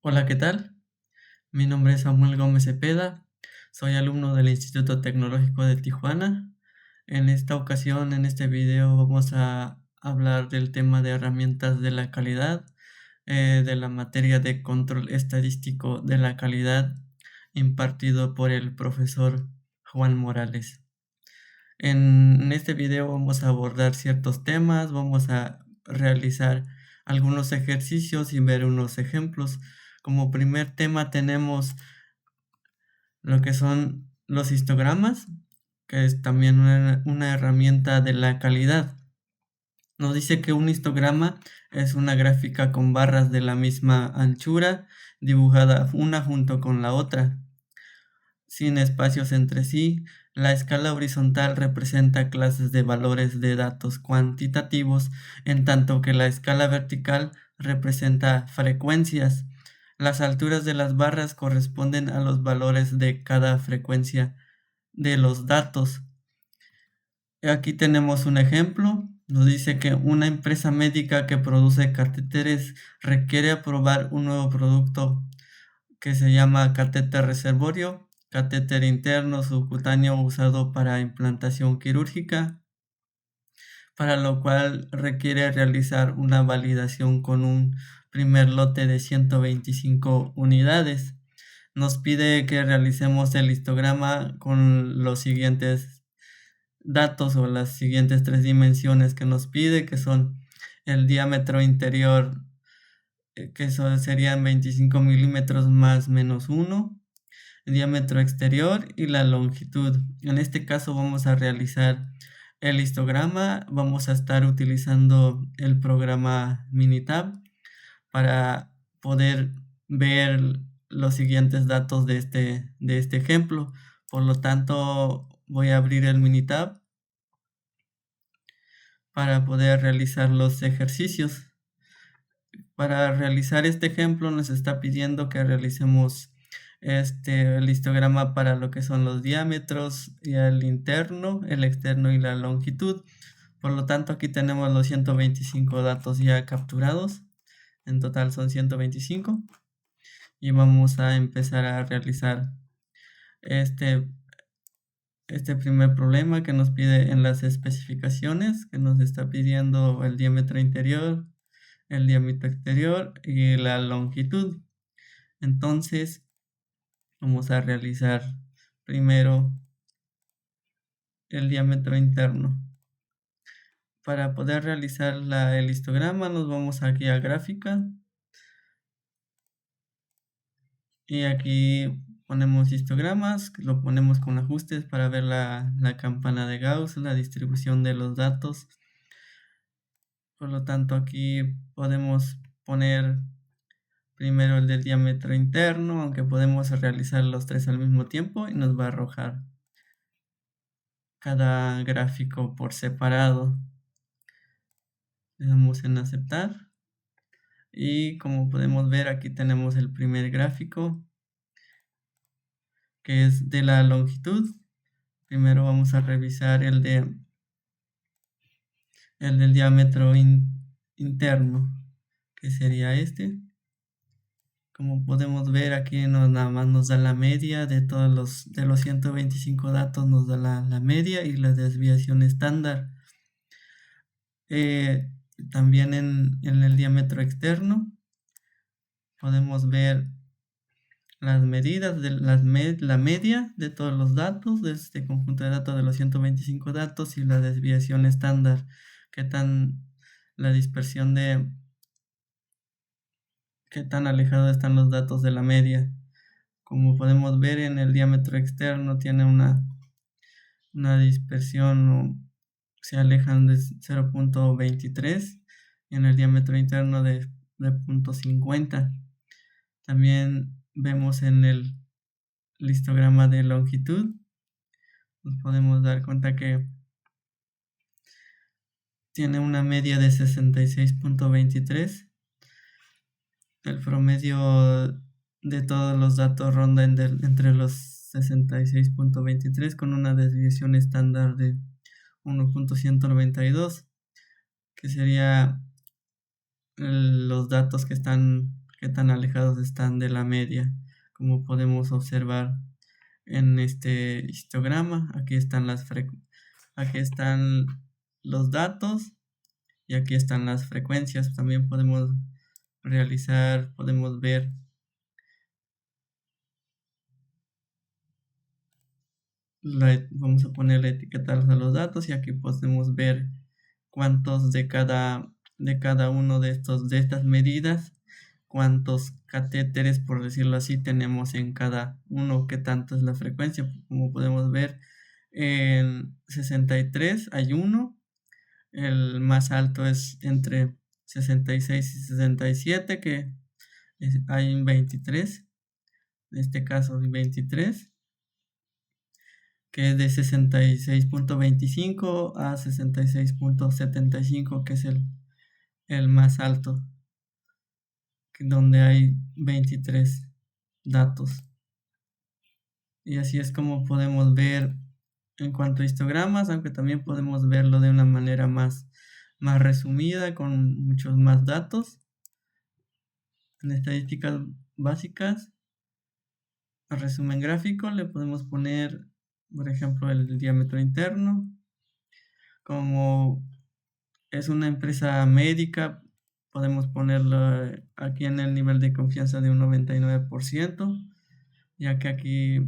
Hola, ¿qué tal? Mi nombre es Samuel Gómez Cepeda, soy alumno del Instituto Tecnológico de Tijuana. En esta ocasión, en este video, vamos a hablar del tema de herramientas de la calidad, de la materia de control estadístico de la calidad, impartido por el profesor Juan Morales. En este video vamos a abordar ciertos temas, vamos a realizar algunos ejercicios y ver unos ejemplos. Como primer tema tenemos lo que son los histogramas, que es también una herramienta de la calidad. Nos dice que un histograma es una gráfica con barras de la misma anchura, dibujada una junto con la otra, sin espacios entre sí. La escala horizontal representa clases de valores de datos cuantitativos, en tanto que la escala vertical representa frecuencias. Las alturas de las barras corresponden a los valores de cada frecuencia de los datos. Aquí tenemos un ejemplo. Nos dice que una empresa médica que produce catéteres requiere aprobar un nuevo producto que se llama catéter reservorio, catéter interno subcutáneo usado para implantación quirúrgica, para lo cual requiere realizar una validación con un primer lote de 125 unidades. Nos pide que realicemos el histograma con los siguientes datos o las siguientes tres dimensiones que nos pide, que son el diámetro interior, que serían 25 milímetros más menos 1, el diámetro exterior y la longitud. En este caso vamos a realizar el histograma, vamos a estar utilizando el programa Minitab para poder ver los siguientes datos de este ejemplo. Por lo tanto, voy a abrir el Minitab para poder realizar los ejercicios. Para realizar este ejemplo nos está pidiendo que realicemos el histograma para lo que son los diámetros y el interno, el externo y la longitud. Por lo tanto, aquí tenemos los 125 datos ya capturados. En total son 125. Y vamos a empezar a realizar este, este primer problema que nos pide en las especificaciones, que nos está pidiendo el diámetro interior, el diámetro exterior y la longitud. Entonces, vamos a realizar primero el diámetro interno. Para poder realizar el histograma, nos vamos aquí a gráfica. Y aquí ponemos histogramas, lo ponemos con ajustes para ver la campana de Gauss, la distribución de los datos. Por lo tanto, aquí podemos poner primero el del diámetro interno, aunque podemos realizar los tres al mismo tiempo y nos va a arrojar cada gráfico por separado. Le damos en aceptar. Y como podemos ver, aquí tenemos el primer gráfico, que es de la longitud. Primero vamos a revisar el del diámetro interno, que sería este. Como podemos ver, aquí nada más nos da la media de todos los 125 datos, nos da la media y la desviación estándar. También en el diámetro externo podemos ver las medidas de la media de todos los datos, de este conjunto de datos de los 125 datos, y la desviación estándar, qué tan la dispersión de qué tan alejados están los datos de la media. Como podemos ver, en el diámetro externo tiene una dispersión, se alejan de 0.23, y en el diámetro interno de 0.50. También vemos en el histograma de longitud, nos podemos dar cuenta que tiene una media de 66.23. El promedio de todos los datos ronda entre los 66.23 con una desviación estándar de 1.192, que sería los datos que qué tan alejados están de la media, como podemos observar en este histograma. Aquí están los datos y aquí están las frecuencias. También podemos ver vamos a ponerle etiquetas a los datos y aquí podemos ver cuántos de cada uno de estas medidas, cuántos catéteres, por decirlo así, tenemos en cada uno, qué tanto es la frecuencia. Como podemos ver, en 63 hay uno, el más alto es entre 66 y 67, hay 23, en este caso 23, que es de 66.25 a 66.75, que es el más alto, donde hay 23 datos. Y así es como podemos ver en cuanto a histogramas, aunque también podemos verlo de una manera más resumida, con muchos más datos. En estadísticas básicas, al resumen gráfico, le podemos poner, por ejemplo, el diámetro interno. Como es una empresa médica, podemos ponerlo aquí en el nivel de confianza de un 99%, ya que aquí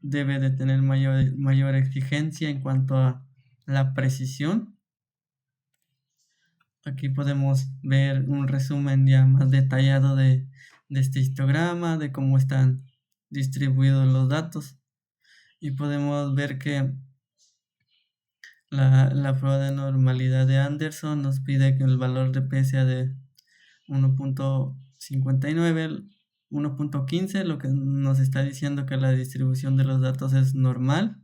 debe de tener mayor exigencia en cuanto a la precisión. Aquí podemos ver un resumen ya más detallado de este histograma, de cómo están distribuidos los datos. Y podemos ver que la prueba de normalidad de Anderson nos pide que el valor de P sea de 1.59, 1.15, lo que nos está diciendo que la distribución de los datos es normal.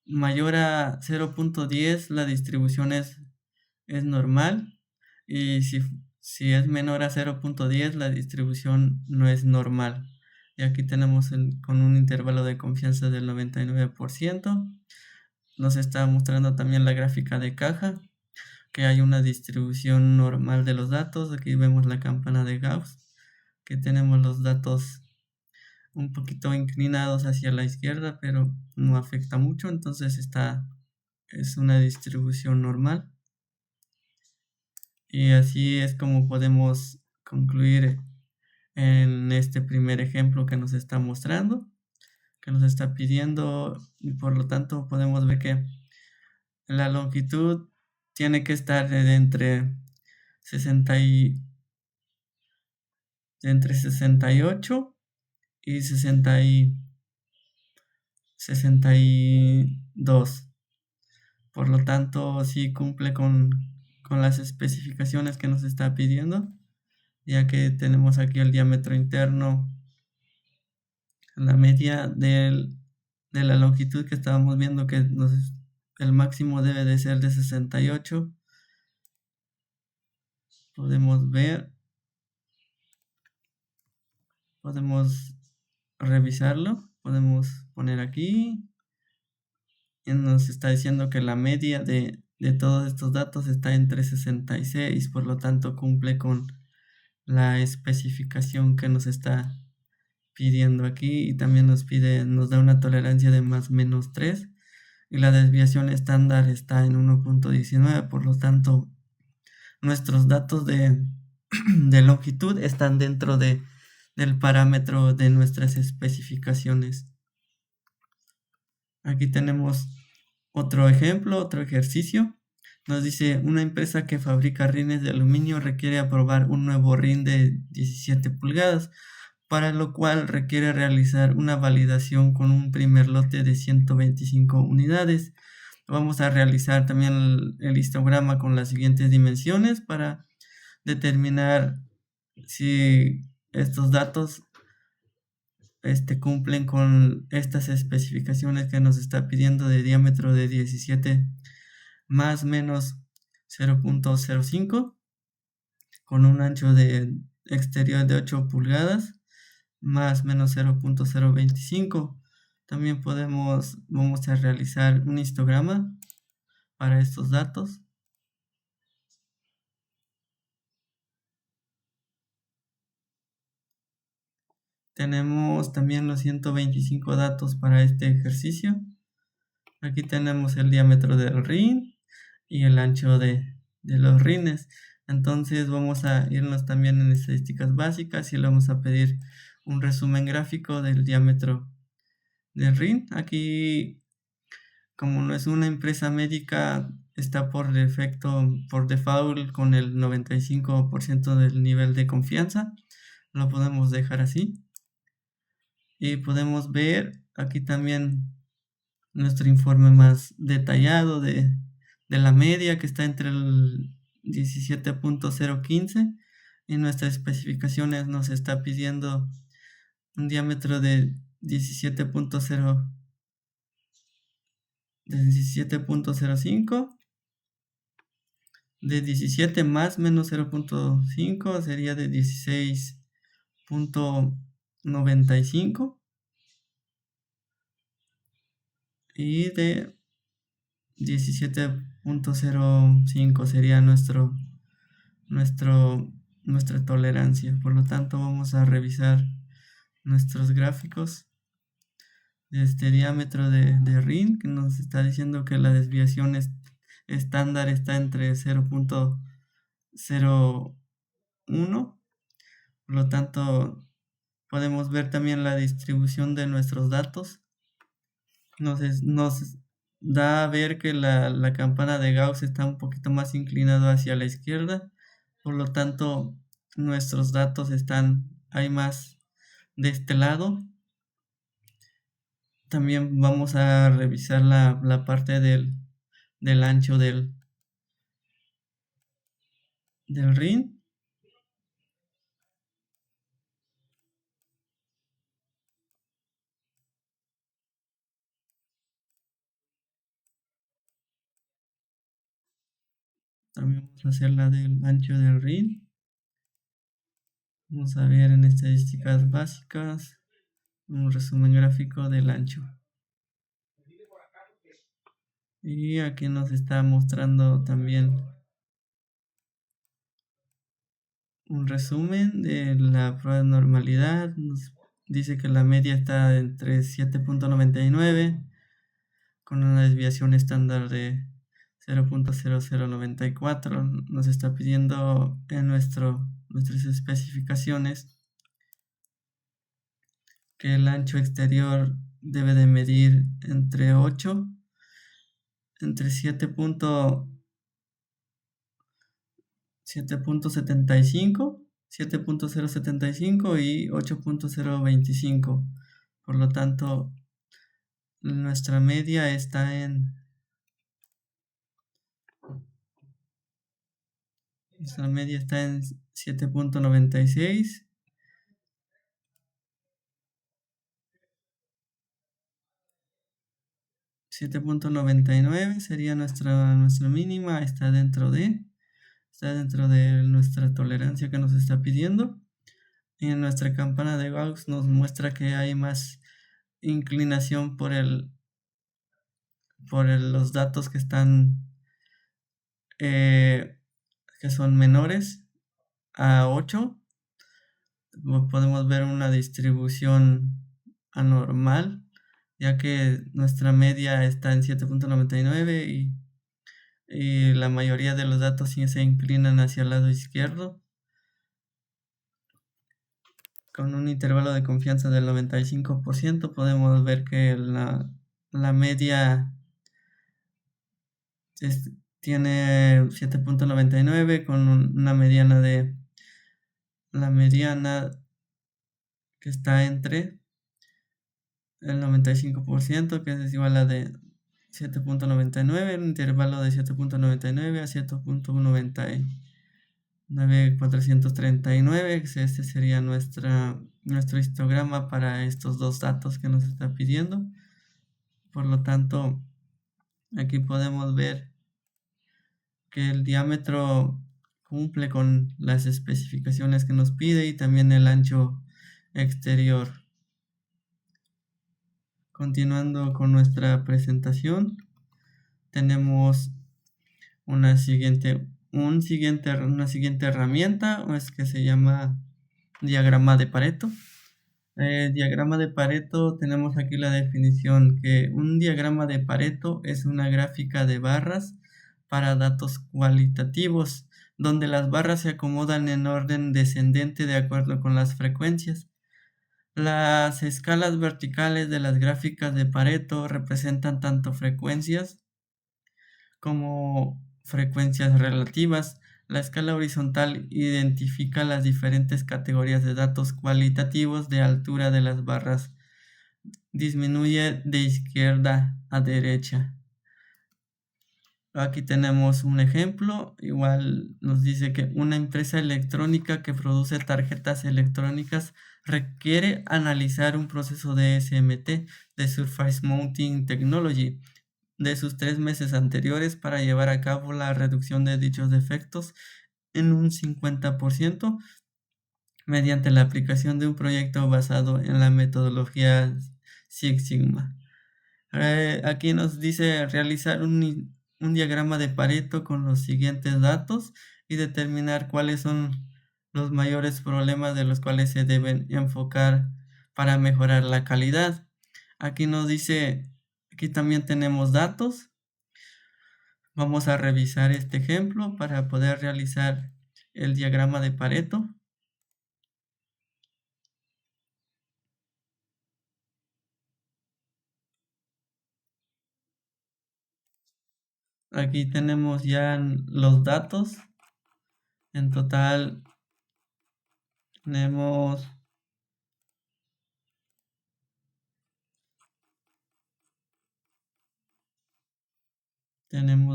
Mayor a 0.10 la distribución es normal, y si es menor a 0.10 la distribución no es normal. Y aquí tenemos con un intervalo de confianza del 99%. Nos está mostrando también la gráfica de caja, que hay una distribución normal de los datos. Aquí vemos la campana de Gauss, que tenemos los datos un poquito inclinados hacia la izquierda, pero no afecta mucho, entonces es una distribución normal. Y así es como podemos concluir en este primer ejemplo que nos está mostrando, que nos está pidiendo, y por lo tanto podemos ver que la longitud tiene que estar entre 68 y 62. Por lo tanto, sí cumple con las especificaciones que nos está pidiendo, ya que tenemos aquí el diámetro interno, la media de la longitud que estábamos viendo, que el máximo debe de ser de 68. Podemos revisarlo, podemos poner aquí, y nos está diciendo que la media de todos estos datos está entre 66, por lo tanto cumple con la especificación que nos está pidiendo aquí, y también nos da una tolerancia de más menos 3, y la desviación estándar está en 1.19, por lo tanto nuestros datos de longitud están dentro del parámetro de nuestras especificaciones. Aquí tenemos otro ejemplo, otro ejercicio. Nos dice: una empresa que fabrica rines de aluminio requiere aprobar un nuevo rin de 17 pulgadas, para lo cual requiere realizar una validación con un primer lote de 125 unidades. Vamos a realizar también el histograma con las siguientes dimensiones para determinar si estos datos cumplen con estas especificaciones que nos está pidiendo, de diámetro de 17 más menos 0.05, con un ancho de exterior de 8 pulgadas más menos 0.025. También vamos a realizar un histograma para estos datos. Tenemos también los 125 datos para este ejercicio. Aquí tenemos el diámetro del rin y el ancho de los rines. Entonces vamos a irnos también en estadísticas básicas y le vamos a pedir un resumen gráfico del diámetro del rin. Aquí, como no es una empresa médica, está por defecto, por default, con el 95% del nivel de confianza. Lo podemos dejar así. Y podemos ver aquí también nuestro informe más detallado de la media, que está entre el 17.015, y nuestras especificaciones nos está pidiendo un diámetro de 17.05, de 17 más menos 0.5 sería de 16.95, y de 17.05 sería nuestra tolerancia. Por lo tanto, vamos a revisar nuestros gráficos de este diámetro de rin, que nos está diciendo que la desviación estándar está entre 0.01. Por lo tanto, podemos ver también la distribución de nuestros datos. Nos da a ver que la campana de Gauss está un poquito más inclinado hacia la izquierda. Por lo tanto, nuestros datos hay más de este lado. También vamos a revisar la parte del ancho del rin. También vamos a hacer la del ancho del rin. Vamos a ver en estadísticas básicas un resumen gráfico del ancho. Y aquí nos está mostrando también un resumen de la prueba de normalidad. Nos dice que la media está entre 7.99 con una desviación estándar de 0.0094. Nos está pidiendo en nuestras especificaciones que el ancho exterior debe de medir entre 7.075 y 8.025. Por lo tanto, nuestra media está en 7.96. 7.99 sería nuestra mínima. Está dentro de nuestra tolerancia que nos está pidiendo. Y en nuestra campana de Gauss nos muestra que hay más inclinación por los datos que son menores a 8. Podemos ver una distribución anormal, ya que nuestra media está en 7.99 y la mayoría de los datos sí se inclinan hacia el lado izquierdo, con un intervalo de confianza del 95%. Podemos ver que la media tiene 7.99 con una mediana que está entre el 95%, que es igual a de 7.99, un intervalo de 7.99 a 7.99439. Este sería nuestro histograma para estos dos datos que nos está pidiendo. Por lo tanto, aquí podemos ver que el diámetro cumple con las especificaciones que nos pide y también el ancho exterior. Continuando con nuestra presentación, tenemos una siguiente herramienta, que se llama diagrama de Pareto. Diagrama de Pareto, tenemos aquí la definición que un diagrama de Pareto es una gráfica de barras para datos cualitativos, donde las barras se acomodan en orden descendente de acuerdo con las frecuencias. Las escalas verticales de las gráficas de Pareto representan tanto frecuencias como frecuencias relativas. La escala horizontal identifica las diferentes categorías de datos cualitativos de altura de las barras. Disminuye de izquierda a derecha. Aquí tenemos un ejemplo, igual nos dice que una empresa electrónica que produce tarjetas electrónicas requiere analizar un proceso de SMT, de Surface Mounting Technology, de sus 3 meses anteriores para llevar a cabo la reducción de dichos defectos en un 50% mediante la aplicación de un proyecto basado en la metodología Six Sigma. Aquí nos dice realizar un diagrama de Pareto con los siguientes datos y determinar cuáles son los mayores problemas de los cuales se deben enfocar para mejorar la calidad. Aquí nos dice, aquí también tenemos datos. Vamos a revisar este ejemplo para poder realizar el diagrama de Pareto. Aquí tenemos ya los datos. En total tenemos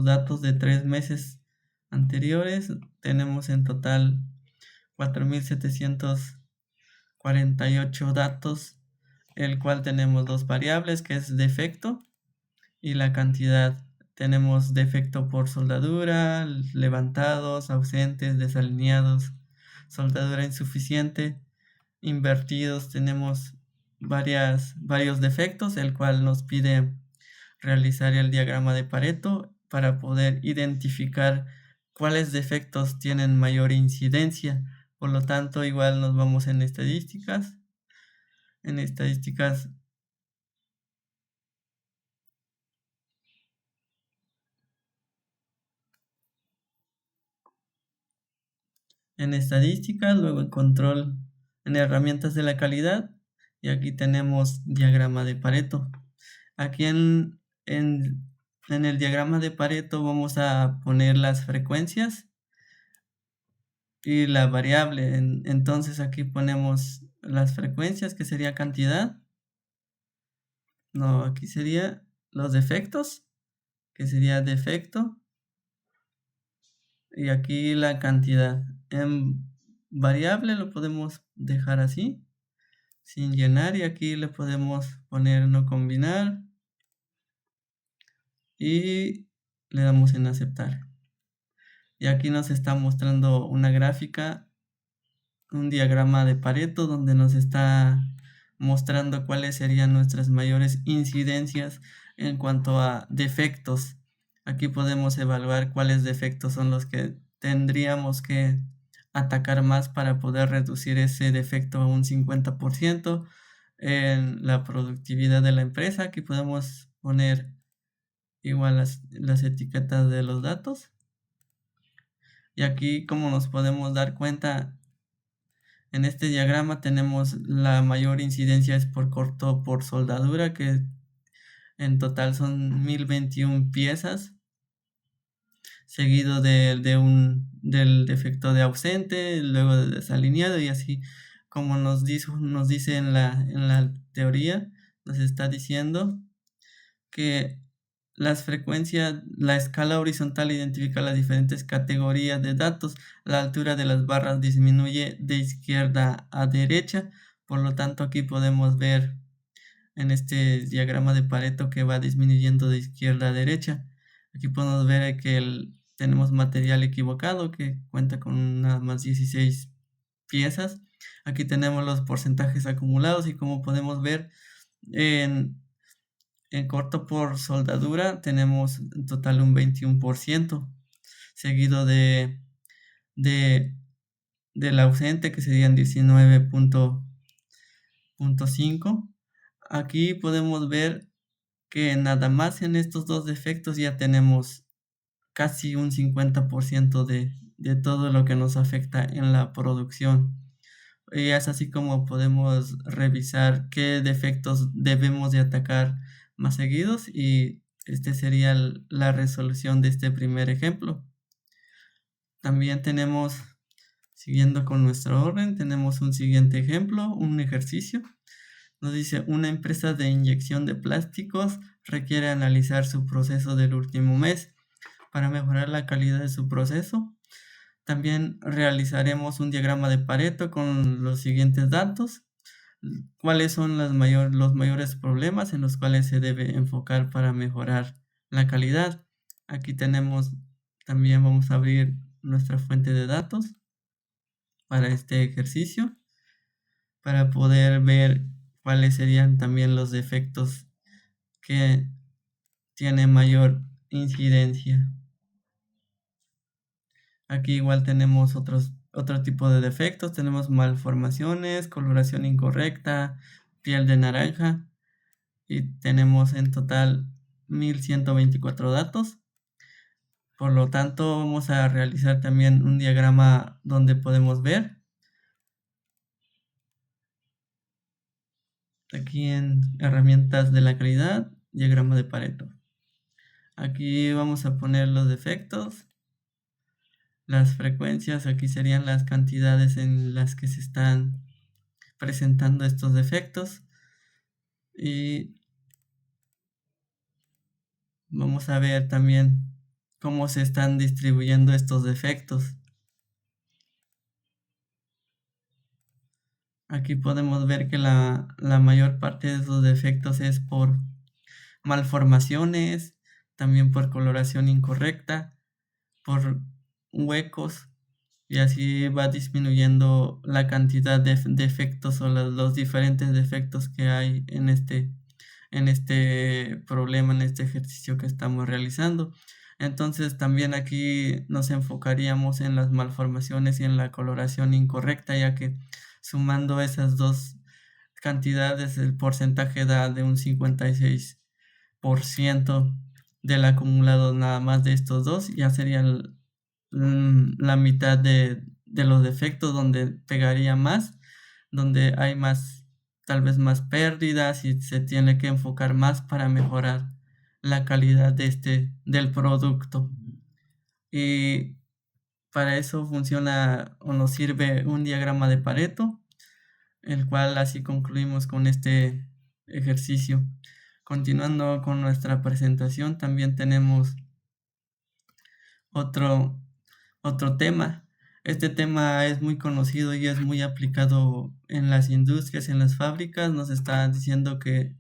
datos de 3 meses anteriores. Tenemos en total 4,748 datos, el cual tenemos dos variables, que es defecto y la cantidad. Tenemos defecto por soldadura, levantados, ausentes, desalineados, soldadura insuficiente, invertidos. Tenemos varios defectos, el cual nos pide realizar el diagrama de Pareto para poder identificar cuáles defectos tienen mayor incidencia. Por lo tanto, igual nos vamos en estadísticas. En estadísticas luego en control, en herramientas de la calidad, y aquí tenemos diagrama de Pareto. Aquí en el diagrama de Pareto vamos a poner las frecuencias y la variable. Entonces aquí ponemos las frecuencias, que sería cantidad. No, aquí sería los defectos, que sería defecto. Y aquí la cantidad. En variable lo podemos dejar así, sin llenar. Y aquí le podemos poner no combinar. Y le damos en aceptar. Y aquí nos está mostrando una gráfica, un diagrama de Pareto, donde nos está mostrando cuáles serían nuestras mayores incidencias en cuanto a defectos. Aquí podemos evaluar cuáles defectos son los que tendríamos que atacar más para poder reducir ese defecto a un 50% en la productividad de la empresa. Aquí podemos poner igual las etiquetas de los datos. Y aquí, como nos podemos dar cuenta, en este diagrama tenemos la mayor incidencia es por corto por soldadura, que en total son 1021 piezas, seguido del defecto de ausente, luego de desalineado, y así como nos dice en la teoría, nos está diciendo que las frecuencias, la escala horizontal identifica las diferentes categorías de datos. La altura de las barras disminuye de izquierda a derecha. Por lo tanto, aquí podemos ver en este diagrama de Pareto que va disminuyendo de izquierda a derecha. Aquí podemos ver que tenemos material equivocado que cuenta con nada más 16 piezas. Aquí tenemos los porcentajes acumulados y como podemos ver en corto por soldadura tenemos en total un 21%, seguido del ausente, que serían .5. Aquí podemos ver que nada más en estos dos defectos ya tenemos casi un 50% de todo lo que nos afecta en la producción. Y es así como podemos revisar qué defectos debemos de atacar más seguidos, y este sería la resolución de este primer ejemplo. También tenemos, siguiendo con nuestro orden, tenemos un siguiente ejemplo, un ejercicio. Nos dice: una empresa de inyección de plásticos requiere analizar su proceso del último mes para mejorar la calidad de su proceso. También realizaremos un diagrama de Pareto con los siguientes datos: cuáles son los mayores problemas en los cuales se debe enfocar para mejorar la calidad. Aquí tenemos, también vamos a abrir nuestra fuente de datos para este ejercicio, para poder ver cuáles serían también los defectos que tienen mayor incidencia. Aquí igual tenemos otro tipo de defectos. Tenemos malformaciones, coloración incorrecta, piel de naranja, y tenemos en total 1124 datos. Por lo tanto, vamos a realizar también un diagrama donde podemos ver aquí en herramientas de la calidad, diagrama de Pareto. Aquí vamos a poner los defectos, las frecuencias. Aquí serían las cantidades en las que se están presentando estos defectos, y vamos a ver también cómo se están distribuyendo estos defectos. Aquí podemos ver que la mayor parte de esos defectos es por malformaciones, también por coloración incorrecta, por huecos, y así va disminuyendo la cantidad de defectos o los diferentes defectos que hay en este problema, en este ejercicio que estamos realizando. Entonces también aquí nos enfocaríamos en las malformaciones y en la coloración incorrecta, ya que sumando esas dos cantidades el porcentaje da de un 56% del acumulado nada más de estos dos. Ya sería la mitad de los defectos donde pegaría más, donde hay más, tal vez más pérdidas, y se tiene que enfocar más para mejorar la calidad del producto. Y para eso funciona o nos sirve un diagrama de Pareto, el cual así concluimos con este ejercicio. Continuando con nuestra presentación, también tenemos otro, otro tema. Este tema es muy conocido y es muy aplicado en las industrias, en las fábricas. Nos está diciendo que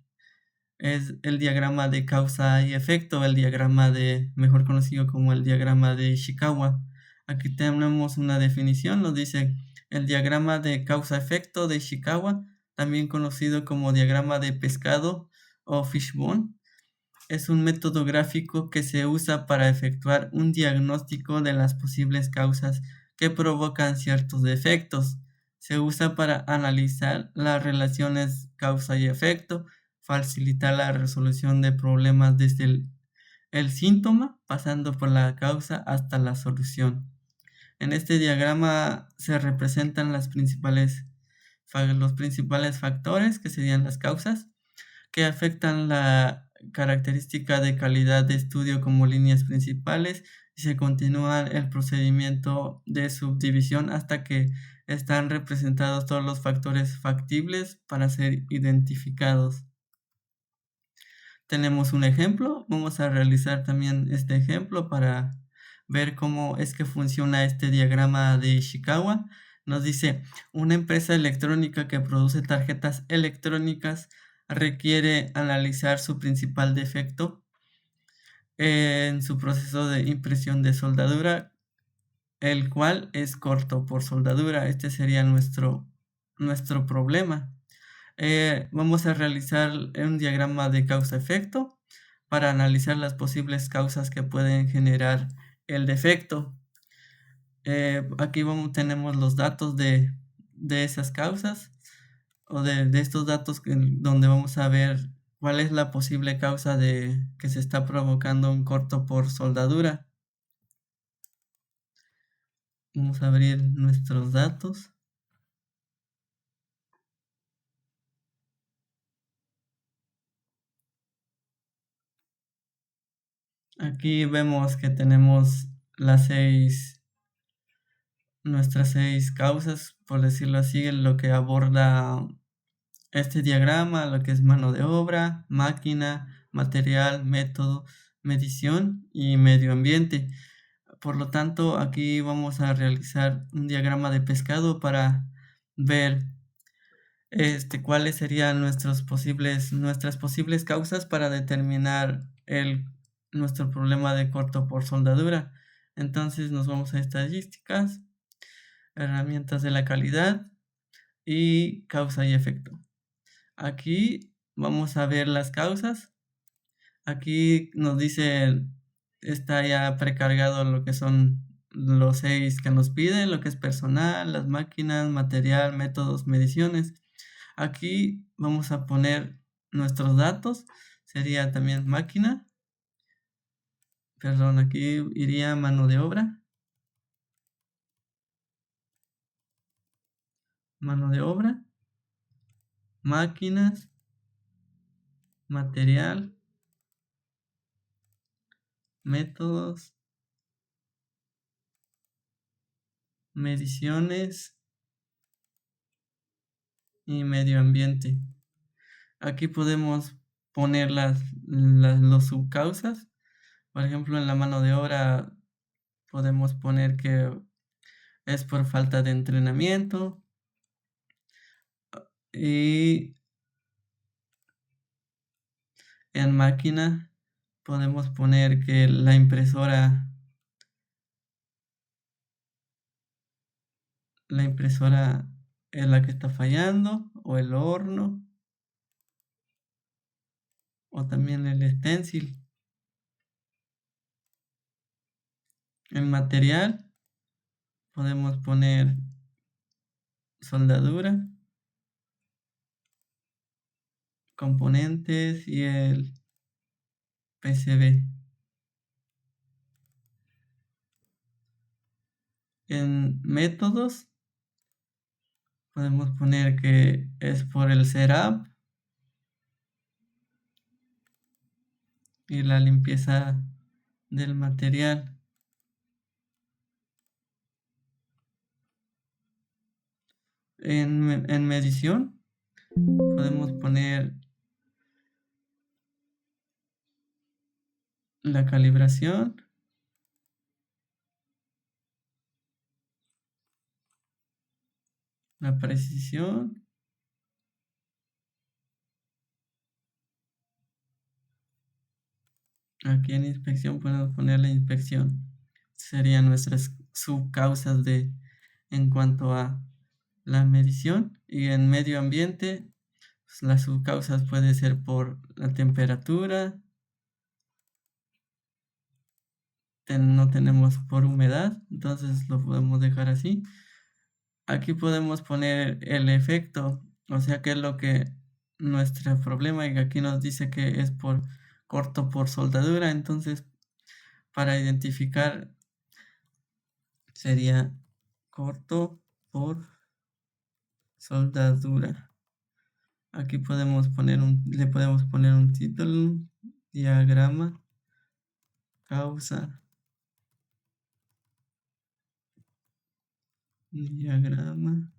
es el diagrama de causa y efecto, el diagrama mejor conocido como el diagrama de Ishikawa. Aquí tenemos una definición, nos dice: el diagrama de causa-efecto de Ishikawa, también conocido como diagrama de pescado o fishbone, es un método gráfico que se usa para efectuar un diagnóstico de las posibles causas que provocan ciertos defectos. Se usa para analizar las relaciones causa y efecto, facilitar la resolución de problemas desde el síntoma, pasando por la causa hasta la solución. En este diagrama se representan los principales factores, que serían las causas, que afectan la característica de calidad de estudio como líneas principales, y se continúa el procedimiento de subdivisión hasta que están representados todos los factores factibles para ser identificados. Tenemos un ejemplo, vamos a realizar también este ejemplo para ver cómo es que funciona este diagrama de Ishikawa. Nos dice: una empresa electrónica que produce tarjetas electrónicas requiere analizar su principal defecto en su proceso de impresión de soldadura, el cual es corto por soldadura. Este sería nuestro problema. Vamos a realizar un diagrama de causa-efecto para analizar las posibles causas que pueden generar el defecto. Aquí tenemos los datos de esas causas. o de estos datos donde vamos a ver cuál es la posible causa de que se está provocando un corto por soldadura. Vamos a abrir nuestros datos. Aquí vemos que tenemos nuestras 6 causas, por decirlo así, en lo que aborda este diagrama, lo que es mano de obra, máquina, material, método, medición y medio ambiente. Por lo tanto, aquí vamos a realizar un diagrama de pescado para ver cuáles serían nuestras posibles causas para determinar nuestro problema de corto por soldadura. Entonces nos vamos a estadísticas, herramientas de la calidad y causa y efecto. Aquí vamos a ver las causas. Aquí nos dice, está ya precargado lo que son los 6 que nos piden, lo que es personal, las máquinas, material, métodos, mediciones. Aquí vamos a poner nuestros datos. Sería también máquina. Perdón, aquí iría mano de obra. Mano de obra. Máquinas. Material. Métodos. Mediciones. Y medio ambiente. Aquí podemos poner los subcausas. Por ejemplo, en la mano de obra podemos poner que es por falta de entrenamiento. Y en máquina podemos poner que la impresora es la que está fallando, o el horno, o también el stencil. En material podemos poner soldadura, componentes y el PCB. En métodos podemos poner que es por el setup y la limpieza del material. En medición podemos poner la calibración, la precisión, aquí en inspección podemos poner la inspección. Serían nuestras subcausas en cuanto a la medición. Y en medio ambiente, pues, las subcausas puede ser por la temperatura, no tenemos por humedad, entonces lo podemos dejar así. Aquí podemos poner el efecto, o sea, qué es lo que nuestro problema, y aquí nos dice que es por corto por soldadura. Entonces, para identificar sería corto por soldadura. Aquí le podemos poner un título, diagrama, causa, diagrama,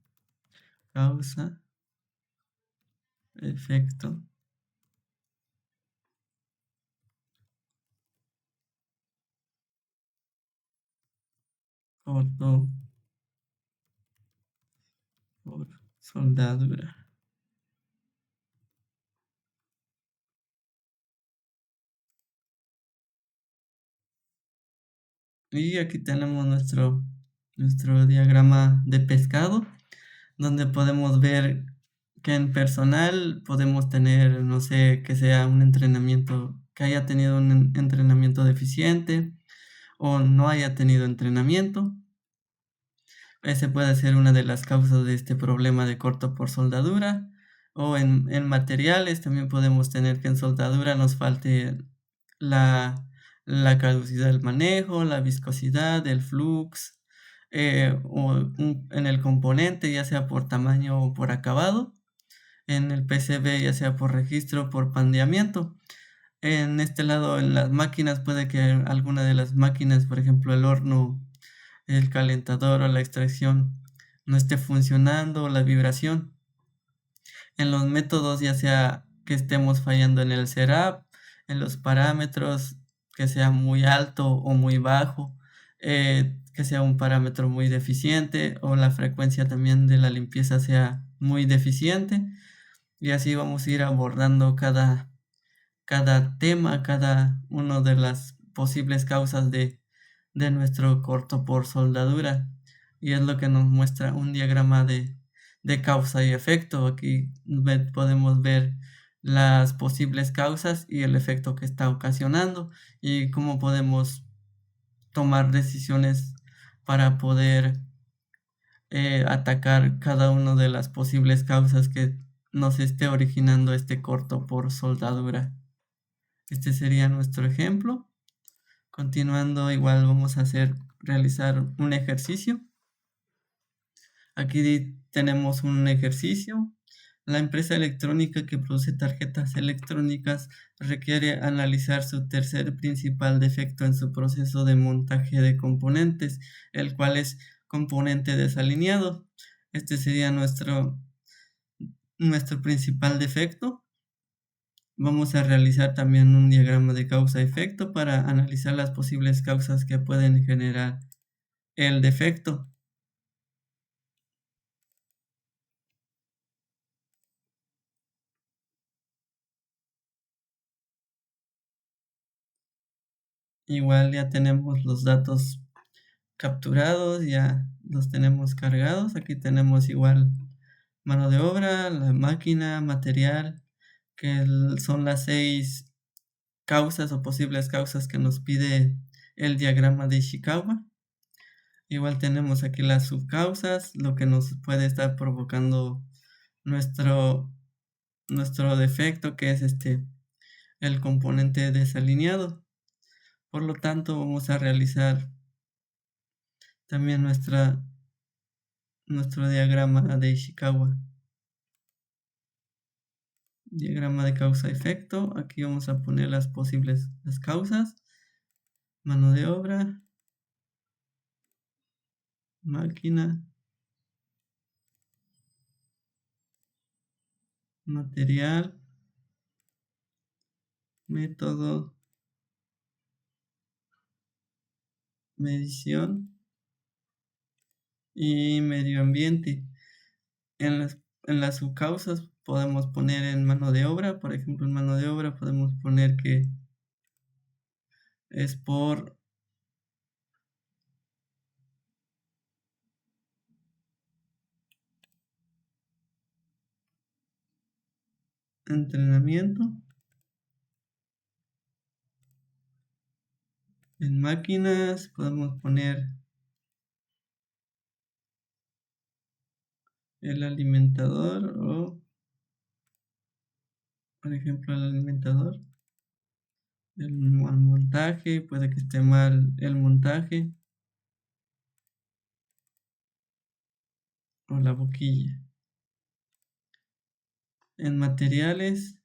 causa, efecto. Corto por soldadura. Y aquí tenemos nuestro diagrama de pescado, donde podemos ver que en personal podemos tener, no sé, que sea un entrenamiento, que haya tenido un entrenamiento deficiente o no haya tenido entrenamiento. Ese puede ser una de las causas de este problema de corto por soldadura. O en materiales también podemos tener que en soldadura nos falte la, la caducidad del manejo, la viscosidad, el flux, en el componente, ya sea por tamaño o por acabado, en el PCB, ya sea por registro o por pandeamiento. En este lado, en las máquinas, puede que alguna de las máquinas, por ejemplo, el horno, el calentador o la extracción, no esté funcionando, la vibración. En los métodos, ya sea que estemos fallando en el setup, en los parámetros, que sea muy alto o muy bajo, que sea un parámetro muy deficiente o la frecuencia también de la limpieza sea muy deficiente. Y así vamos a ir abordando cada tema, cada una de las posibles causas de nuestro corto por soldadura. Y es lo que nos muestra un diagrama de causa y efecto. Aquí podemos ver las posibles causas y el efecto que está ocasionando y cómo podemos tomar decisiones para poder atacar cada una de las posibles causas que nos esté originando este corto por soldadura. Este sería nuestro ejemplo. Continuando, igual vamos a realizar un ejercicio. Aquí tenemos un ejercicio. La empresa electrónica que produce tarjetas electrónicas requiere analizar su tercer principal defecto en su proceso de montaje de componentes, el cual es componente desalineado. Este sería nuestro principal defecto. Vamos a realizar también un diagrama de causa-efecto para analizar las posibles causas que pueden generar el defecto. Igual ya tenemos los datos capturados, ya los tenemos cargados. Aquí tenemos igual mano de obra, la máquina, material, que son las 6 causas o posibles causas que nos pide el diagrama de Ishikawa. Igual tenemos aquí las subcausas, lo que nos puede estar provocando nuestro, nuestro defecto, que es el componente desalineado. Por lo tanto, vamos a realizar también nuestro diagrama de Ishikawa. Diagrama de causa-efecto. Aquí vamos a poner las causas. Mano de obra, máquina, material, método, medición y medio ambiente. En las subcausas podemos poner en mano de obra. Por ejemplo, en mano de obra podemos poner que es por entrenamiento. En máquinas podemos poner el alimentador o, por ejemplo, el alimentador. El montaje, puede que esté mal el montaje o la boquilla. En materiales,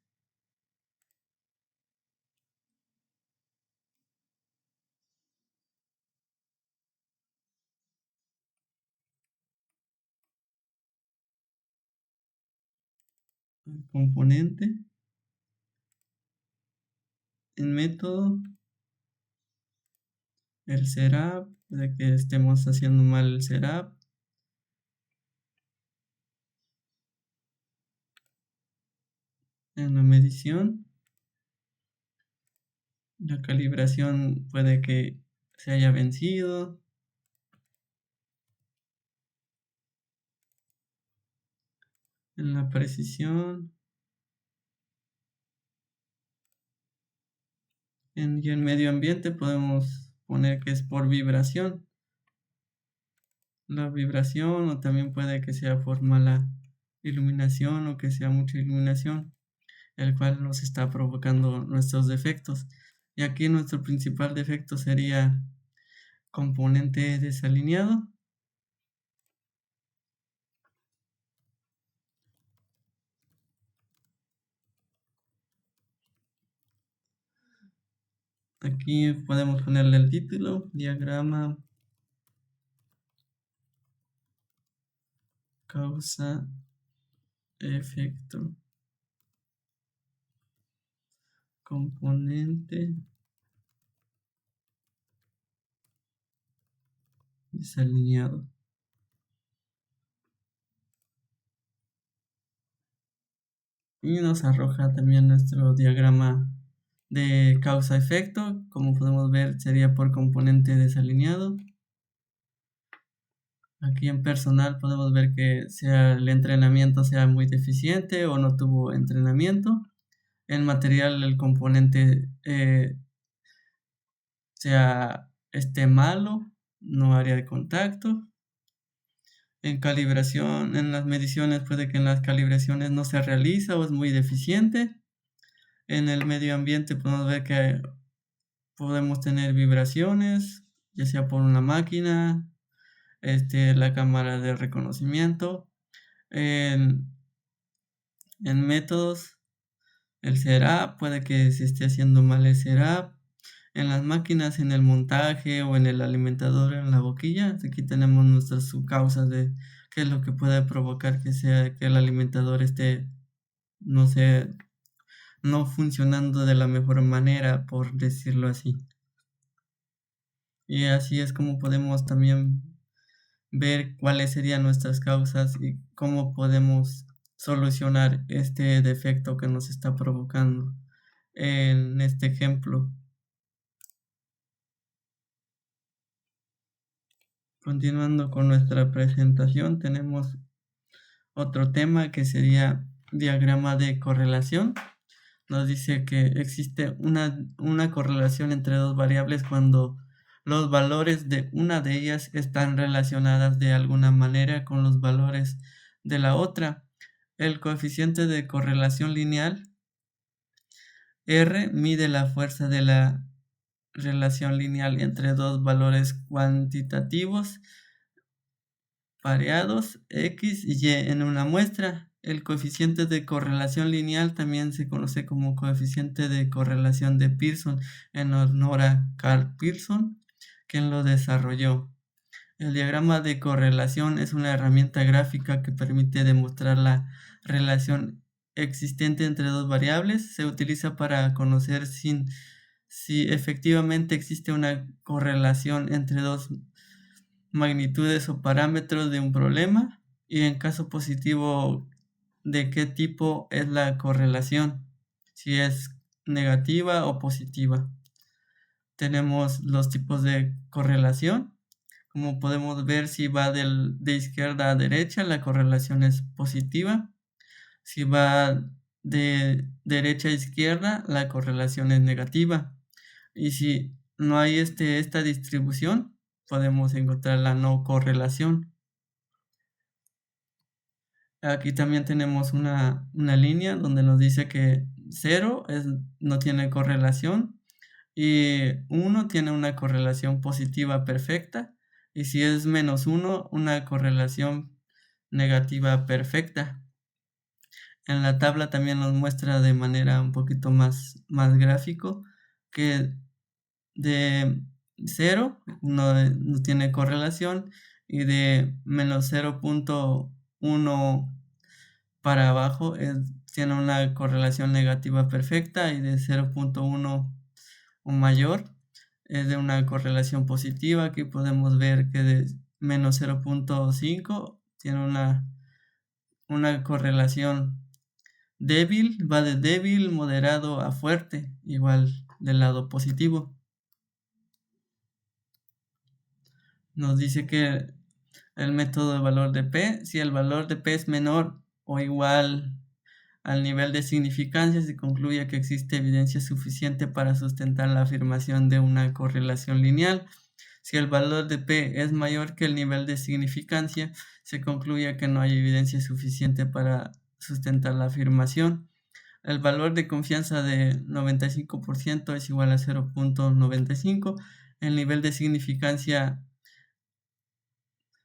el componente. En método, el setup, puede que estemos haciendo mal el setup. En la medición, la calibración puede que se haya vencido. En la precisión, y en medio ambiente podemos poner que es por vibración. La vibración, o también puede que sea por mala iluminación o que sea mucha iluminación, el cual nos está provocando nuestros defectos. Y aquí nuestro principal defecto sería componente desalineado. Aquí podemos ponerle el título, diagrama causa efecto componente desalineado. Y nos arroja también nuestro diagrama de causa-efecto. Como podemos ver, sería por componente desalineado. Aquí en personal podemos ver que el entrenamiento sea muy deficiente o no tuvo entrenamiento. En material el componente esté malo, no área de contacto. En calibración, en las mediciones puede que en las calibraciones no se realiza o es muy deficiente. En el medio ambiente podemos ver que podemos tener vibraciones, ya sea por una máquina, la cámara de reconocimiento. En, en métodos, el setup, puede que se esté haciendo mal el setup. En las máquinas, en el montaje o en el alimentador, en la boquilla, aquí tenemos nuestras subcausas de qué es lo que puede provocar que el alimentador esté, no sé, no funcionando de la mejor manera, por decirlo así. Y así es como podemos también ver cuáles serían nuestras causas y cómo podemos solucionar este defecto que nos está provocando. En este ejemplo, continuando con nuestra presentación, tenemos otro tema que sería diagrama de correlación. Nos dice que existe una correlación entre dos variables cuando los valores de una de ellas están relacionadas de alguna manera con los valores de la otra. El coeficiente de correlación lineal, R, mide la fuerza de la relación lineal entre dos valores cuantitativos pareados, X y Y, en una muestra. El coeficiente de correlación lineal también se conoce como coeficiente de correlación de Pearson, en honor a Carl Pearson, quien lo desarrolló. El diagrama de correlación es una herramienta gráfica que permite demostrar la relación existente entre dos variables. Se utiliza para conocer si efectivamente existe una correlación entre dos magnitudes o parámetros de un problema, y en caso positivo, de qué tipo es la correlación, si es negativa o positiva. Tenemos los tipos de correlación. Como podemos ver, si va de izquierda a derecha, la correlación es positiva. Si va de derecha a izquierda, la correlación es negativa. Y si no hay esta distribución, podemos encontrar la no correlación. Aquí también tenemos una línea donde nos dice que 0 no tiene correlación y 1 tiene una correlación positiva perfecta, y si es -1, una correlación negativa perfecta. En la tabla también nos muestra de manera un poquito más gráfico que de 0 no tiene correlación, y de -0.1 para abajo tiene una correlación negativa perfecta, y de 0.1 o mayor es de una correlación positiva. Aquí podemos ver que de -0.5 tiene una correlación débil, va de débil, moderado a fuerte, igual del lado positivo. Nos dice que el método de valor de P, si el valor de P es menor o igual al nivel de significancia, se concluye que existe evidencia suficiente para sustentar la afirmación de una correlación lineal. Si el valor de P es mayor que el nivel de significancia, se concluye que no hay evidencia suficiente para sustentar la afirmación. El valor de confianza de 95% es igual a 0.95. El nivel de significancia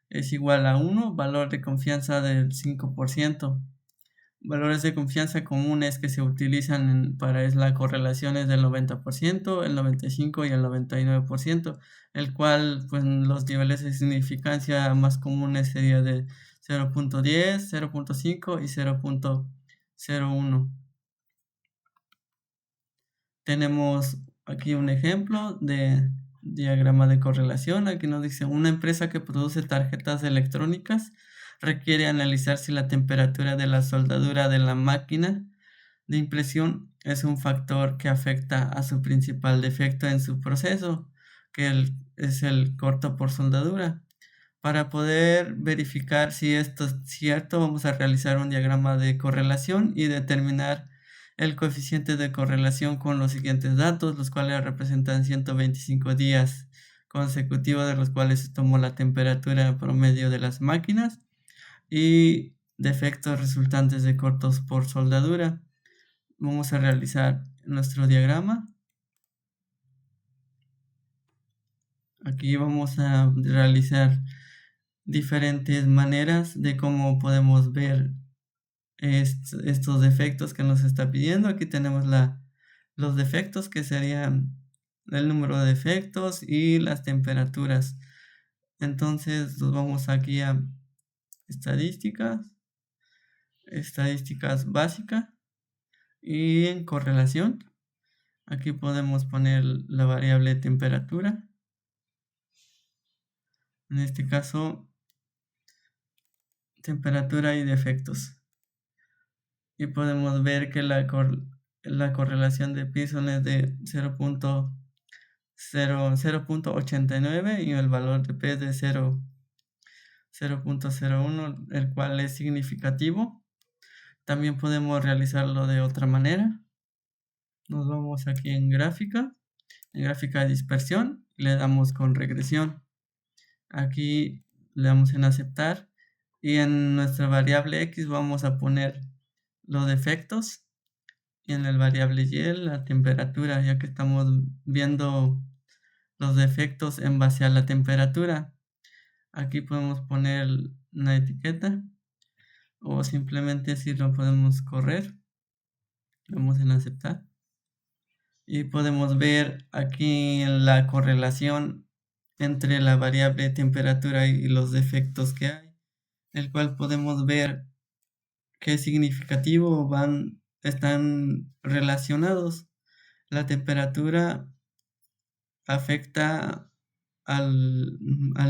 es igual a 1. Valor de confianza del 5%. Valores de confianza comunes que se utilizan para la correlación es del 90%, el 95% y el 99%, el cual pues los niveles de significancia más comunes serían de 0.10, 0.5 y 0.01. Tenemos aquí un ejemplo de diagrama de correlación. Aquí nos dice una empresa que produce tarjetas electrónicas requiere analizar si la temperatura de la soldadura de la máquina de impresión es un factor que afecta a su principal defecto en su proceso, que es el corto por soldadura. Para poder verificar si esto es cierto, vamos a realizar un diagrama de correlación y determinar el coeficiente de correlación con los siguientes datos, los cuales representan 125 días consecutivos de los cuales se tomó la temperatura promedio de las máquinas y defectos resultantes de cortos por soldadura. Vamos a realizar nuestro diagrama. Aquí vamos a realizar diferentes maneras de cómo podemos ver estos defectos que nos está pidiendo. Aquí tenemos los defectos, que serían el número de defectos y las temperaturas. Entonces nos vamos aquí a estadísticas básicas y en correlación. Aquí podemos poner la variable temperatura. En este caso, temperatura y defectos. Y podemos ver que la correlación de Pearson es de 0.89 y el valor de P es de 0.01, el cual es significativo. También podemos realizarlo de otra manera. Nos vamos aquí en gráfica de dispersión, le damos con regresión. Aquí le damos en aceptar y en nuestra variable X vamos a poner los defectos y en el variable Y la temperatura, ya que estamos viendo los defectos en base a la temperatura. Aquí podemos poner una etiqueta o simplemente si lo podemos correr, le damos en aceptar y podemos ver aquí la correlación entre la variable temperatura y los defectos que hay, el cual podemos ver qué significativo están relacionados. La temperatura afecta al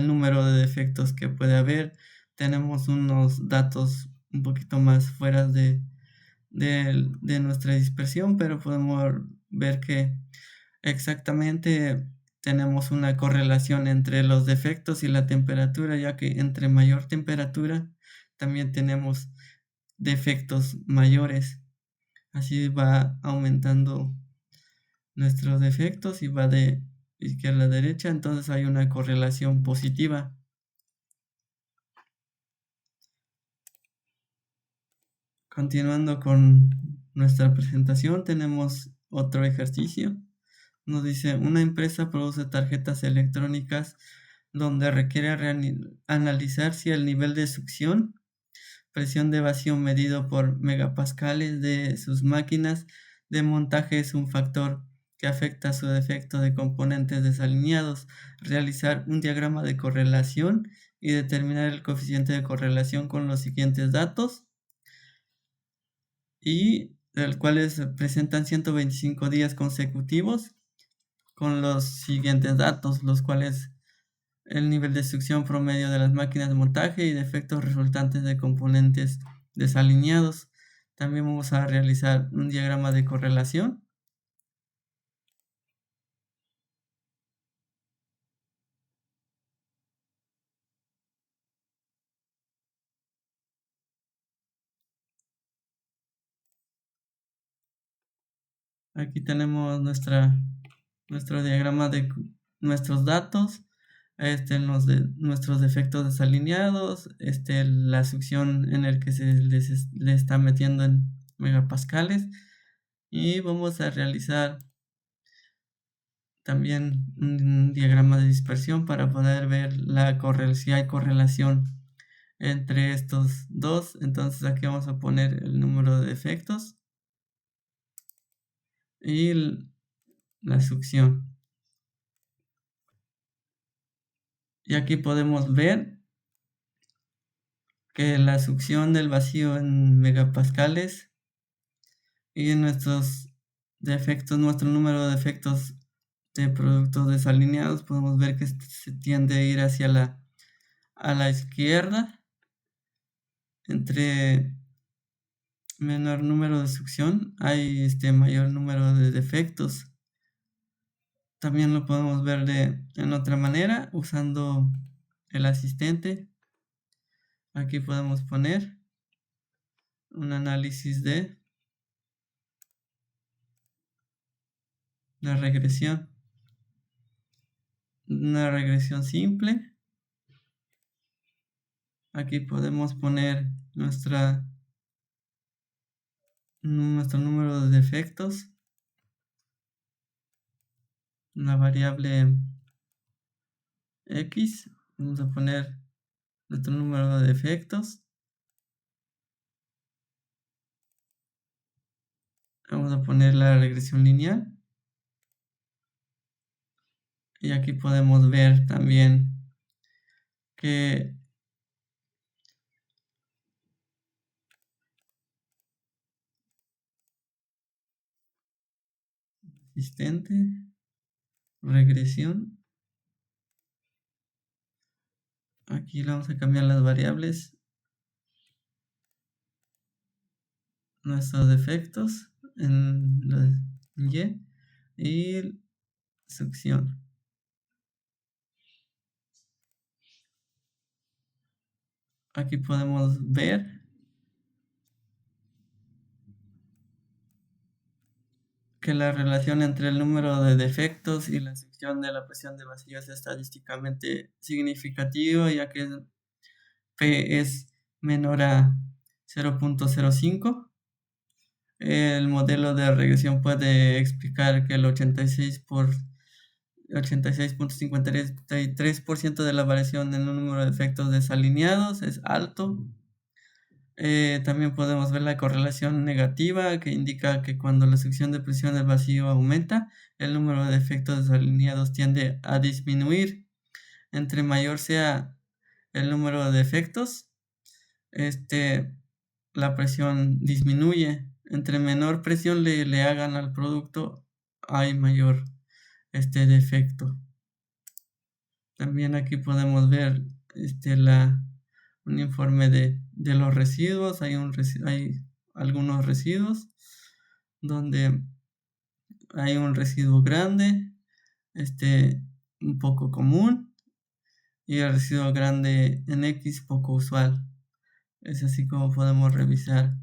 número de defectos que puede haber. Tenemos unos datos un poquito más fuera de nuestra dispersión, pero podemos ver que exactamente tenemos una correlación entre los defectos y la temperatura, ya que entre mayor temperatura también tenemos defectos mayores. Así va aumentando nuestros defectos y va de izquierda a derecha, entonces hay una correlación positiva. Continuando con nuestra presentación, tenemos otro ejercicio. Nos dice, una empresa produce tarjetas electrónicas donde requiere analizar si el nivel de succión, presión de vacío medido por megapascales de sus máquinas de montaje es un factor que afecta su defecto de componentes desalineados. Realizar un diagrama de correlación y determinar el coeficiente de correlación con los siguientes datos, y el cuales presentan 125 días consecutivos con los siguientes datos, los cuales el nivel de succión promedio de las máquinas de montaje y defectos resultantes de componentes desalineados. También vamos a realizar un diagrama de correlación. Aquí tenemos nuestro diagrama de nuestros datos. nuestros defectos desalineados, la succión en el que le está metiendo en megapascales, y vamos a realizar también un diagrama de dispersión para poder ver si hay correlación entre estos dos. Entonces aquí vamos a poner el número de defectos y la succión. Y aquí podemos ver que la succión del vacío en megapascales y en nuestros defectos, nuestro número de defectos de productos desalineados, podemos ver que se tiende a ir a la izquierda. Entre menor número de succión hay mayor número de defectos. También lo podemos ver en otra manera usando el asistente. Aquí podemos poner un análisis de la regresión. Una regresión simple. Aquí podemos poner nuestro número de defectos. Una variable X. Vamos a poner nuestro número de defectos. Vamos a poner la regresión lineal. Y aquí podemos ver también que asistente, regresión. Aquí le vamos a cambiar las variables, nuestros defectos en la y succión. Aquí podemos ver que la relación entre el número de defectos y la sección de la presión de vacío es estadísticamente significativa, ya que P es menor a 0.05. El modelo de regresión puede explicar que el 86.53% de la variación en el número de efectos desalineados es alto. También podemos ver la correlación negativa, que indica que cuando la sección de presión del vacío aumenta, el número de efectos desalineados tiende a disminuir. Entre mayor sea el número de efectos, la presión disminuye. Entre menor presión le hagan al producto, hay mayor defecto. También aquí podemos ver un informe de los residuos. Hay algunos residuos donde hay un residuo grande, un poco común, y el residuo grande en X poco usual. Es así como podemos revisar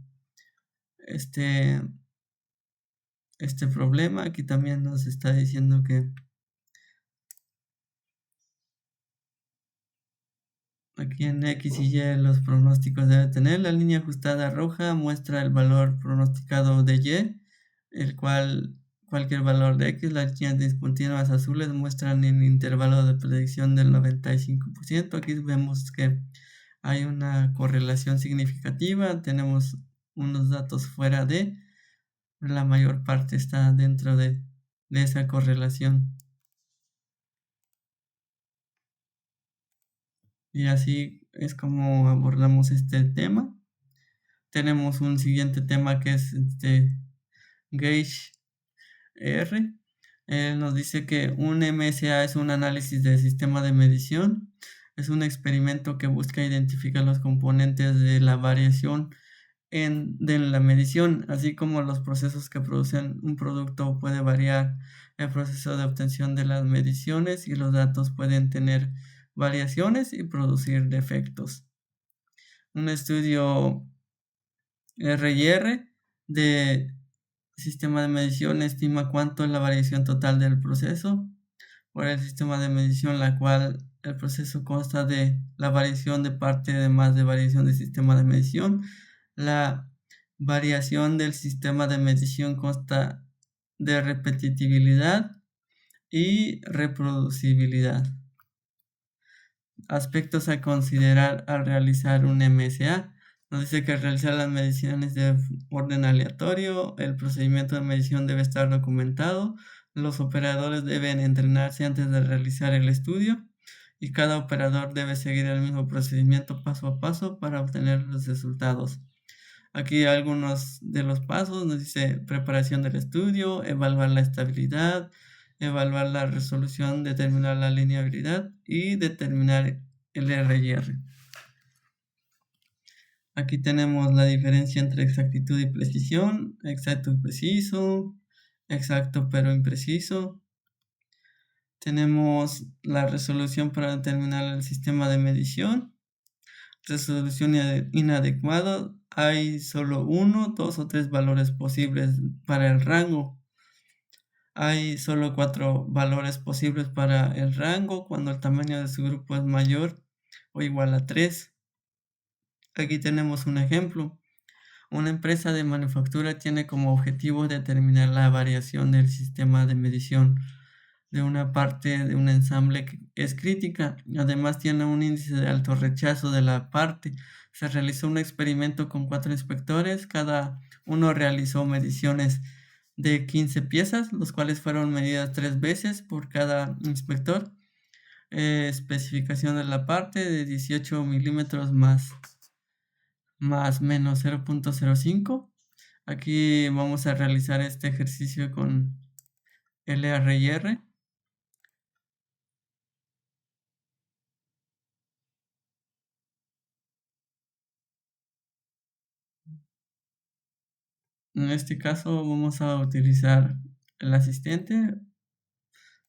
este problema. Aquí también nos está diciendo que aquí en X y Y los pronósticos debe tener. La línea ajustada roja muestra el valor pronosticado de Y, el cual cualquier valor de X. Las líneas discontinuas azules muestran el intervalo de predicción del 95%. Aquí vemos que hay una correlación significativa. Tenemos unos datos fuera de, la mayor parte está dentro de esa correlación. Y así es como abordamos este tema. Tenemos un siguiente tema que es Gauge R. Él nos dice que un MSA es un análisis de sistema de medición. Es un experimento que busca identificar los componentes de la variación de la medición, así como los procesos que producen un producto. Puede variar el proceso de obtención de las mediciones y los datos pueden tener variaciones y producir defectos. Un estudio R&R de sistema de medición estima cuánto es la variación total del proceso por el sistema de medición, la cual El proceso consta de la variación de parte además de variación del sistema de medición. La variación del sistema de medición consta de repetitividad y reproducibilidad. Aspectos a considerar al realizar un MSA. Nos dice que al realizar las mediciones de orden aleatorio, el procedimiento de medición debe estar documentado, los operadores deben entrenarse antes de realizar el estudio y cada operador debe seguir el mismo procedimiento paso a paso para obtener los resultados. Aquí algunos de los pasos nos dice preparación del estudio, evaluar la estabilidad, evaluar la resolución, determinar la linealidad y determinar el R&R. Aquí tenemos la diferencia entre exactitud y precisión, exacto y preciso, exacto pero impreciso. Tenemos la resolución para determinar el sistema de medición, resolución inadecuada. Hay solo 1, 2 o 3 valores posibles para el rango. Hay solo 4 valores posibles para el rango cuando el tamaño de su grupo es mayor o igual a 3. Aquí tenemos un ejemplo. Una empresa de manufactura tiene como objetivo determinar la variación del sistema de medición de una parte de un ensamble que es crítica. Además tiene un índice de alto rechazo de la parte. Se realizó un experimento con 4 inspectores. Cada uno realizó mediciones de 15 piezas, los cuales fueron medidas 3 veces por cada inspector. Especificación de la parte de 18 milímetros más menos 0.05. Aquí vamos a realizar este ejercicio con LR&R. En este caso vamos a utilizar el asistente.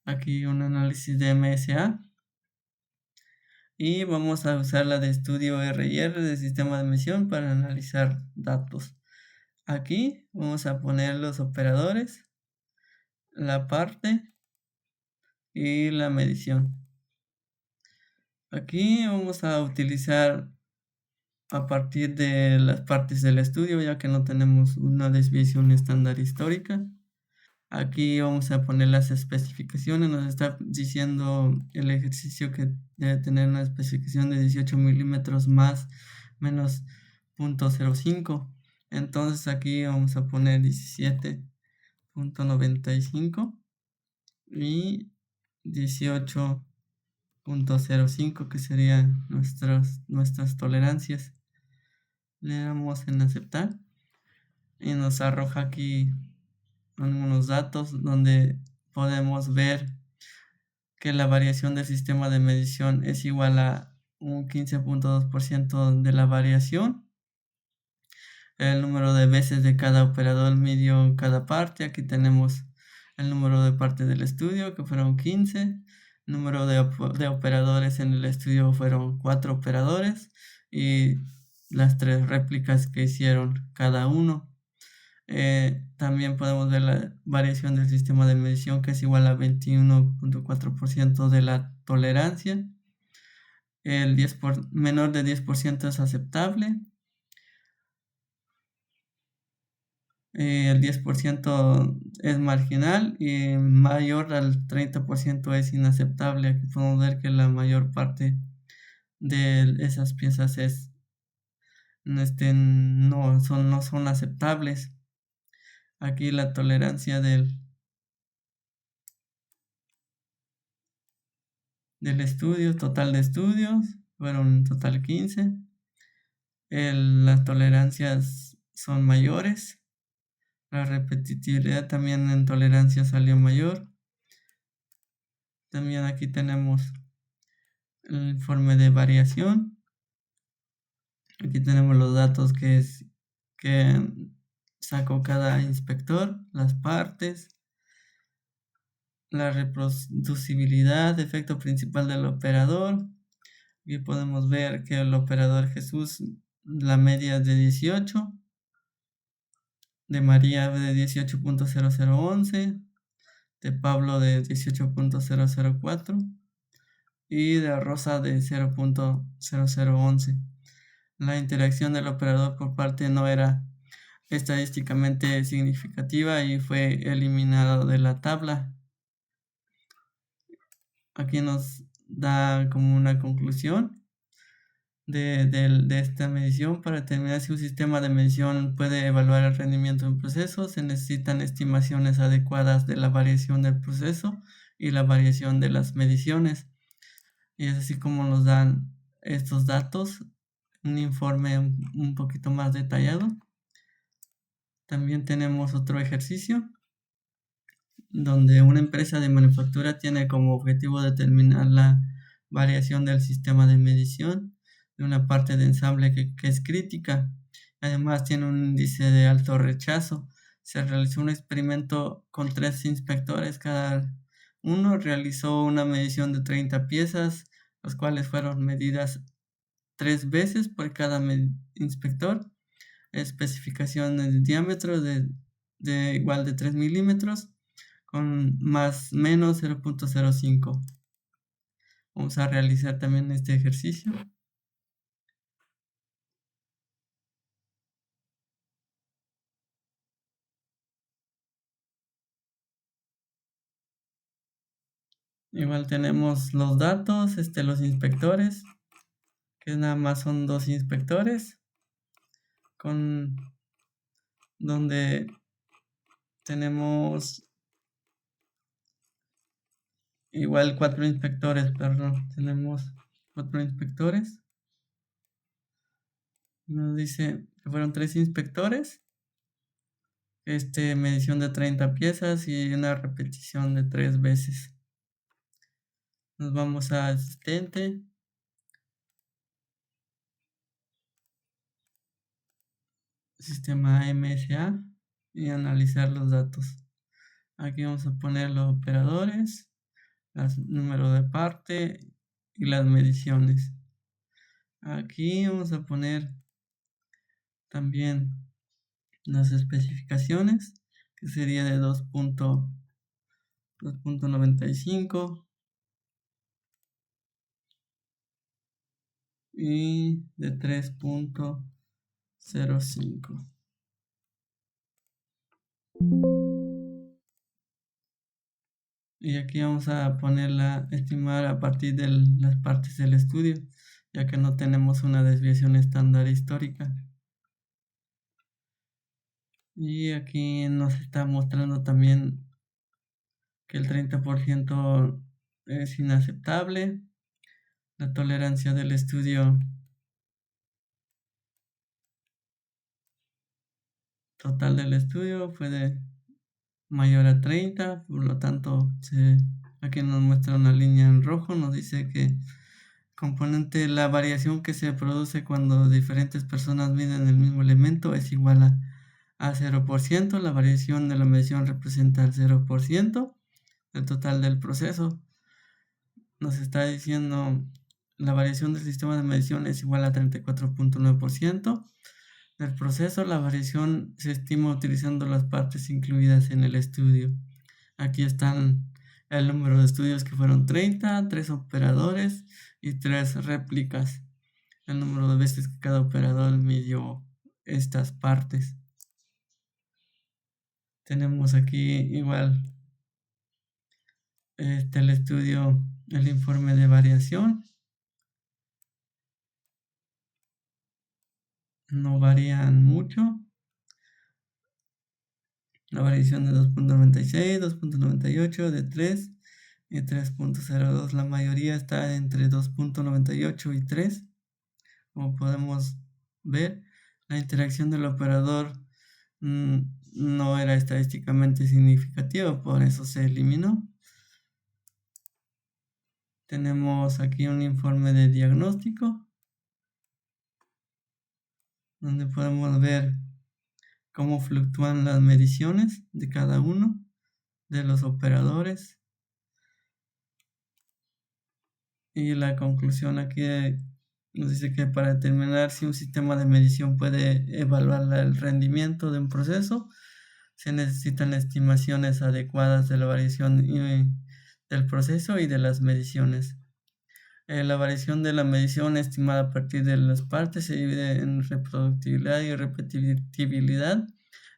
Aquí un análisis de MSA. Y vamos a usar la de estudio R&R de sistema de medición para analizar datos. Aquí vamos a poner los operadores, la parte y la medición. Aquí vamos a utilizar a partir de las partes del estudio, ya que no tenemos una desviación estándar histórica. Aquí vamos a poner las especificaciones. Nos está diciendo el ejercicio que debe tener una especificación de 18 milímetros más menos 0.05. Entonces aquí vamos a poner 17.95 y 18.05, que serían nuestras tolerancias. Le damos en aceptar y nos arroja aquí algunos datos donde podemos ver que la variación del sistema de medición es igual a un 15.2% de la variación. El número de veces de cada operador midió en cada parte. Aquí tenemos el número de partes del estudio, que fueron 15. El número de operadores en el estudio fueron 4 operadores y las 3 réplicas que hicieron cada uno. También podemos ver la variación del sistema de medición, que es igual a 21.4% de la tolerancia. El menor de 10% es aceptable. El 10% es marginal y mayor al 30% es inaceptable. Aquí podemos ver que la mayor parte de esas piezas no son aceptables. Aquí la tolerancia del estudio, total de estudios, fueron en total 15. Las tolerancias son mayores. La repetitividad también en tolerancia salió mayor. También aquí tenemos el informe de variación. Aquí tenemos los datos que sacó cada inspector, las partes, la reproducibilidad, efecto principal del operador. Aquí podemos ver que el operador Jesús, la media es de 18, de María de 18.0011, de Pablo de 18.004 y de rosa de 0.0011. La interacción del operador por parte no era estadísticamente significativa y fue eliminado de la tabla. Aquí nos da como una conclusión de esta medición. Para determinar si un sistema de medición puede evaluar el rendimiento de un proceso, se necesitan estimaciones adecuadas de la variación del proceso y la variación de las mediciones. Y es así como nos dan estos datos, un informe un poquito más detallado. También tenemos otro ejercicio donde una empresa de manufactura tiene como objetivo determinar la variación del sistema de medición de una parte de ensamble que es crítica. Además tiene un índice de alto rechazo. Se realizó un experimento con 3 inspectores. Cada uno realizó una medición de 30 piezas, las cuales fueron medidas 3 veces por cada inspector. Especificación de diámetro de igual de 3 milímetros con más menos 0.05. Vamos a realizar también este ejercicio. Igual tenemos los datos, los inspectores, que nada más son 2 inspectores, con donde tenemos igual 4 inspectores, perdón, tenemos 4 inspectores. Nos dice que fueron 3 inspectores, medición de 30 piezas y una repetición de 3 veces. Nos vamos a asistente. Sistema MSA y analizar los datos. Aquí vamos a poner los operadores, el número de parte y las mediciones. Aquí vamos a poner también las especificaciones, que sería de 2.95 y de 3.05. Y aquí vamos a ponerla, estimar a partir de las partes del estudio, ya que no tenemos una desviación estándar histórica. Y aquí nos está mostrando también que el 30% es inaceptable. La tolerancia del estudio total del estudio fue de mayor a 30, por lo tanto aquí nos muestra una línea en rojo, nos dice que componente, la variación que se produce cuando diferentes personas miden el mismo elemento es igual a 0%. La variación de la medición representa el 0% del total del proceso. Nos está diciendo la variación del sistema de medición es igual a 34.9% del proceso. La variación se estima utilizando las partes incluidas en el estudio. Aquí están el número de estudios que fueron 30, 3 operadores y 3 réplicas. El número de veces que cada operador midió estas partes. Tenemos aquí igual el estudio, el informe de variación. No varían mucho. La variación de 2.96, 2.98, de 3 y 3.02. La mayoría está entre 2.98 y 3. Como podemos ver, la interacción del operador no era estadísticamente significativa, por eso se eliminó. Tenemos aquí un informe de diagnóstico, donde podemos ver cómo fluctúan las mediciones de cada uno de los operadores. Y la conclusión aquí nos dice que para determinar si un sistema de medición puede evaluar el rendimiento de un proceso, se necesitan estimaciones adecuadas de la variación del proceso y de las mediciones. La variación de la medición estimada a partir de las partes se divide en reproductibilidad y repetibilidad.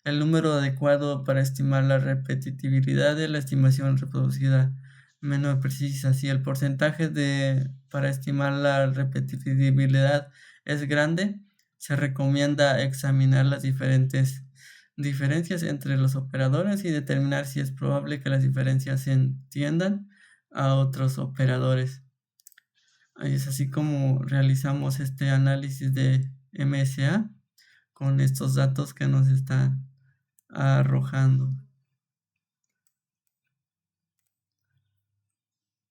El número adecuado para estimar la repetibilidad es la estimación reproducida menos precisa. Si el porcentaje para estimar la repetibilidad es grande, se recomienda examinar las diferencias entre los operadores y determinar si es probable que las diferencias se entiendan a otros operadores. Es así como realizamos este análisis de MSA con estos datos que nos están arrojando.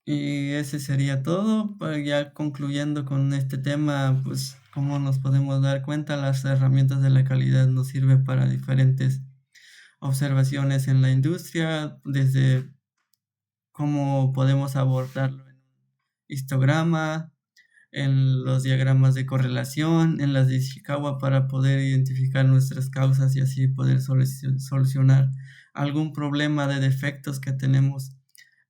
Y ese sería todo. Ya concluyendo con este tema, pues como nos podemos dar cuenta, las herramientas de la calidad nos sirven para diferentes observaciones en la industria, desde cómo podemos abordarlo en un histograma, en los diagramas de correlación, en las de Ishikawa para poder identificar nuestras causas y así poder solucionar algún problema de defectos que tenemos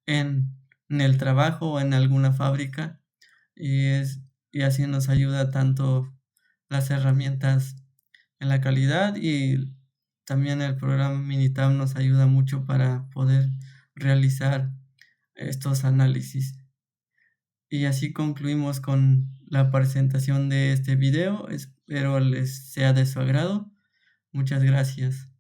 en el trabajo o en alguna fábrica. Y así nos ayuda tanto las herramientas en la calidad, y también el programa Minitab nos ayuda mucho para poder realizar estos análisis. Y así concluimos con la presentación de este video. Espero les sea de su agrado. Muchas gracias.